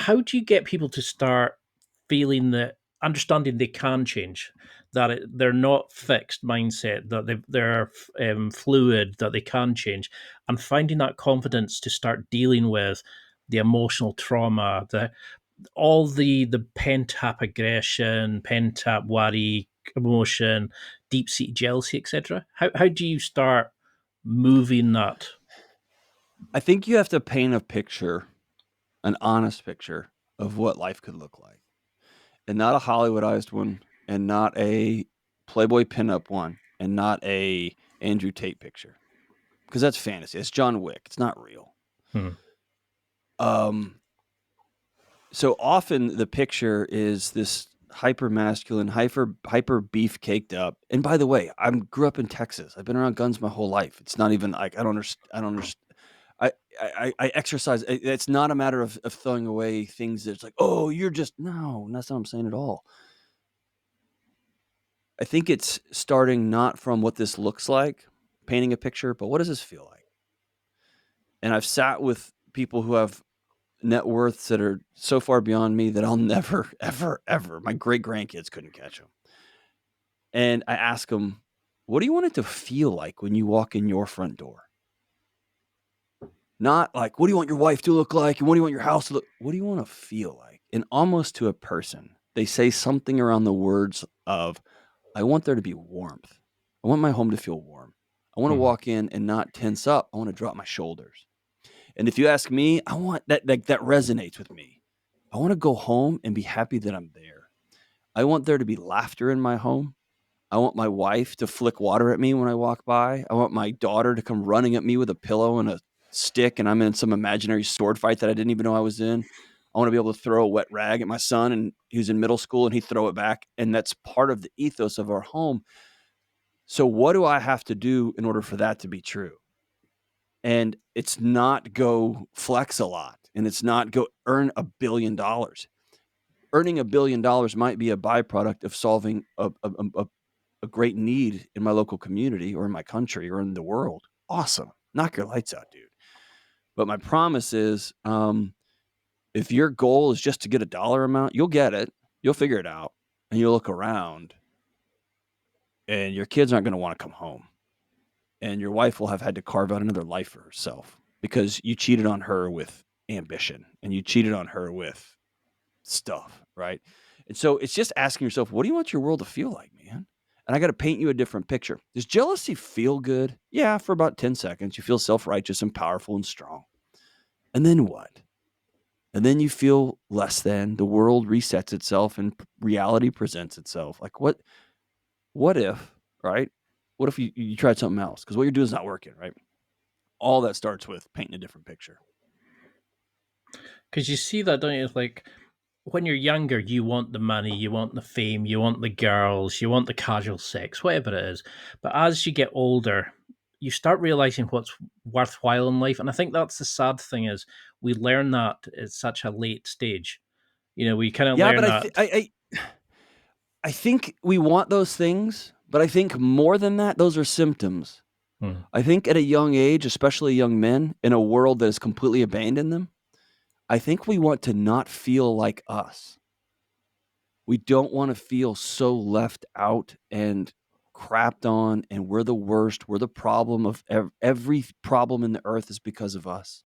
how do you get people to start feeling that understanding they can change, that they're not fixed mindset, that they're fluid, that they can change, and finding that confidence to start dealing with the emotional trauma, all the pent up aggression, pent up worry, emotion, deep seated jealousy, etc. How do you start moving that? I think you have to paint a picture, an honest picture of what life could look like, and not a Hollywoodized one, and not a Playboy pinup one, and not a Andrew Tate picture, because that's fantasy. It's John Wick. It's not real. Hmm. Um, so often the picture is this hyper masculine, hyper beef caked up. And by the way, I grew up in Texas. I've been around guns my whole life. It's not even like I don't understand. I don't understand. I exercise. It's not a matter of throwing away things that's like, oh, you're just no. That's not what I'm saying at all. I think it's starting not from what this looks like, painting a picture, but what does this feel like? And I've sat with people who have net worths that are so far beyond me that I'll never, ever, ever, my great grandkids couldn't catch them. And I ask them, what do you want it to feel like when you walk in your front door? Not like, what do you want your wife to look like? And what do you want your house to look? What do you want to feel like? And almost to a person, they say something around the words of, I want there to be warmth. I want my home to feel warm. I want to Hmm. walk in and not tense up. I want to drop my shoulders. And if you ask me, I want that resonates with me. I want to go home and be happy that I'm there. I want there to be laughter in my home. I want my wife to flick water at me when I walk by. I want my daughter to come running at me with a pillow and a stick, and I'm in some imaginary sword fight that I didn't even know I was in. I want to be able to throw a wet rag at my son, and he was in middle school, and he'd throw it back. And that's part of the ethos of our home. So, what do I have to do in order for that to be true? And it's not go flex a lot, and it's not go earn $1 billion. Earning $1 billion might be a byproduct of solving a great need in my local community or in my country or in the world. Awesome. Knock your lights out, dude. But my promise is, if your goal is just to get a dollar amount, you'll get it. You'll figure it out, and you'll look around, and your kids aren't going to want to come home, and your wife will have had to carve out another life for herself because you cheated on her with ambition and you cheated on her with stuff, right? And so it's just asking yourself, what do you want your world to feel like, man? And I got to paint you a different picture. Does jealousy feel good? Yeah, for about 10 seconds. You feel self righteous and powerful and strong. And then what? And then you feel less than. The world resets itself and reality presents itself. Like, what if, right? What if you tried something else? Because what you're doing is not working, right? All that starts with painting a different picture. Because you see that, don't you? Like when you're younger, you want the money, you want the fame, you want the girls, you want the casual sex, whatever it is. But as you get older, you start realizing what's worthwhile in life. And I think that's the sad thing is we learn that at such a late stage. We kind of Yeah, learn but that. I think we want those things, but I think more than that, those are symptoms. Hmm. I think at a young age, especially young men in a world that has completely abandoned them, I think we want to not feel like us. We don't want to feel so left out and crapped on, and we're the worst. We're the problem of every problem in the earth is because of us.